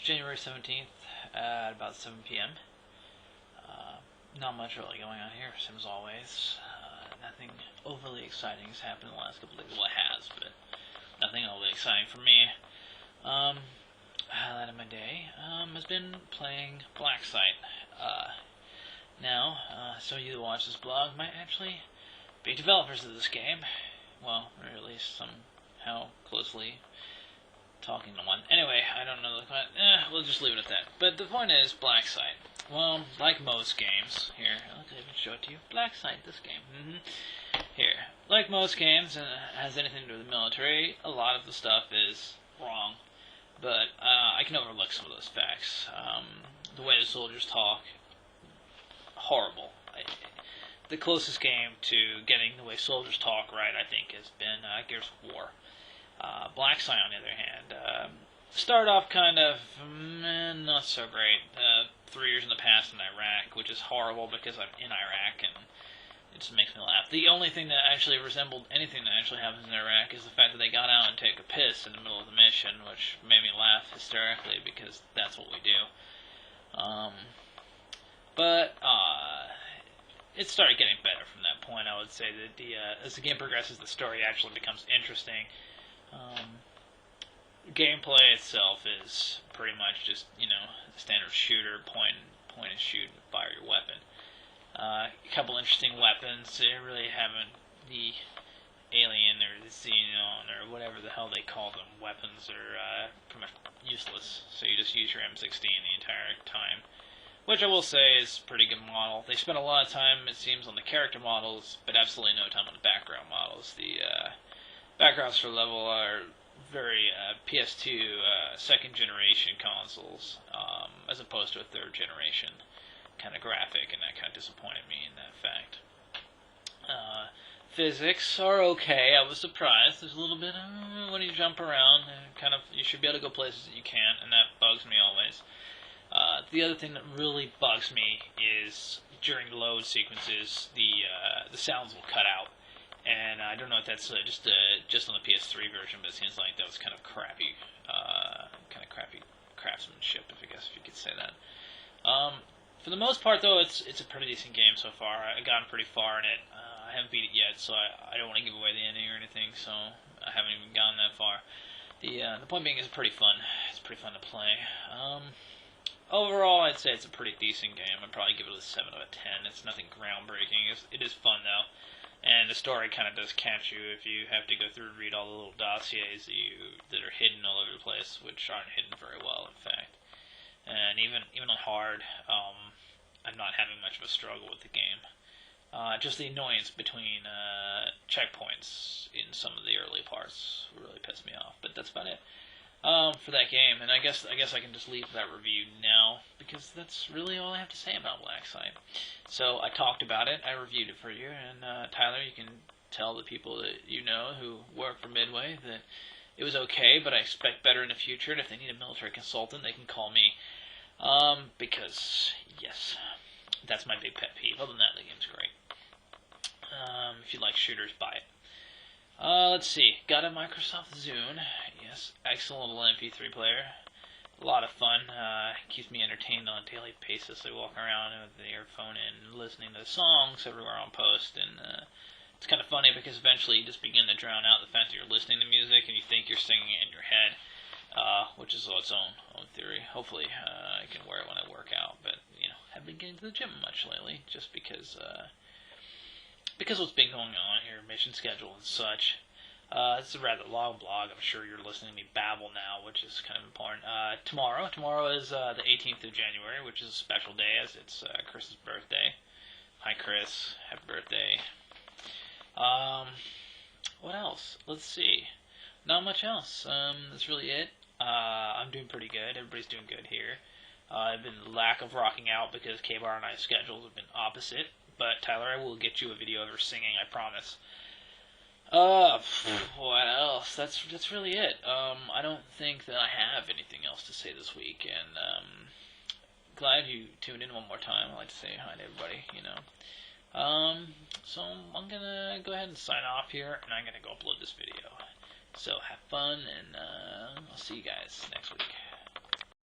January 17th at about 7 p.m. Not much really going on here, as always. Nothing overly exciting has happened in the last couple of days. Well, it has, but nothing overly exciting for me. Highlight of my day has been playing Blacksite. Now, some of you that watch this blog might actually be developers of this game. Well, or at least somehow closely talking to one. Anyway, I don't know the point. We'll just leave it at that. But the point is, Blacksite. Well, like most games, here, I'll even show it to you. Blacksite, this game. Here, like most games, and it has anything to do with the military, a lot of the stuff is wrong. But I can overlook some of those facts. The way the soldiers talk, horrible. The closest game to getting the way soldiers talk right, I think, has been Gears of War. Blacksite, on the other hand, started off kind of not so great. 3 years in the past in Iraq, which is horrible because I'm in Iraq and it just makes me laugh. The only thing that actually resembled anything that actually happens in Iraq is the fact that they got out and take a piss in the middle of the mission, which made me laugh hysterically because that's what we do. But it started getting better from that point. I would say that as the game progresses, the story actually becomes interesting. Gameplay itself is pretty much just, standard shooter, point and shoot, and fire your weapon. A couple interesting weapons. They really haven't, the alien or the xenon or whatever the hell they call them, weapons are pretty much useless. So you just use your M16 the entire time, which I will say is a pretty good model. They spend a lot of time, it seems, on the character models, but absolutely no time on the background models. The backgrounds for level are very PS2 second generation consoles, as opposed to a third generation kind of graphic, and that kind of disappointed me in that fact. Physics are okay. I was surprised. There's a little bit when you jump around, you should be able to go places that you can't, and that bugs me always. The other thing that really bugs me is during load sequences, the sounds will cut out. And I don't know if that's just on the PS3 version, but it seems like that was kind of crappy craftsmanship, if you could say that. For the most part, though, it's a pretty decent game so far. I've gotten pretty far in it. I haven't beat it yet, so I don't want to give away the ending or anything, so I haven't even gotten that far. The point being, it's pretty fun. It's pretty fun to play. Overall, I'd say it's a pretty decent game. I'd probably give it a 7 out of 10. It's nothing groundbreaking. It is fun, though. And the story kind of does catch you if you have to go through and read all the little dossiers that are hidden all over the place, which aren't hidden very well, in fact. And even on hard, I'm not having much of a struggle with the game. Just the annoyance between checkpoints in some of the early parts really pissed me off, but that's about it for that game. And I guess I can just leave that review now, because that's really all I have to say about Blacksite. So I talked about it, I reviewed it for you, and Tyler, you can tell the people that you know who work for Midway that it was okay, but I expect better in the future, and if they need a military consultant, they can call me. Because, yes, that's my big pet peeve. Other than that, the game's great. If you like shooters, buy it. Let's see. Got a Microsoft Zune. Yes, excellent little MP3 player. A lot of fun. Keeps me entertained on a daily basis. I walk around with the earphone in, listening to songs everywhere on post, and it's kind of funny because eventually you just begin to drown out the fact that you're listening to music and you think you're singing it in your head, which is its own theory. Hopefully, I can wear it when I work out, but I haven't been getting to the gym much lately, just because what's been going on here, mission schedule and such. It's a rather long blog. I'm sure you're listening to me babble now, which is kind of important. Tomorrow is the 18th of January, which is a special day, as it's Chris's birthday. Hi, Chris. Happy birthday. What else? Let's see. Not much else. That's really it. I'm doing pretty good. Everybody's doing good here. I've been lack of rocking out because K-Bar and I's schedules have been opposite. But Tyler, I will get you a video of her singing, I promise. What else? That's really it. I don't think that I have anything else to say this week, and glad you tuned in one more time. I'd like to say hi to everybody, So I'm gonna go ahead and sign off here, and I'm gonna go upload this video. So have fun, and I'll see you guys next week.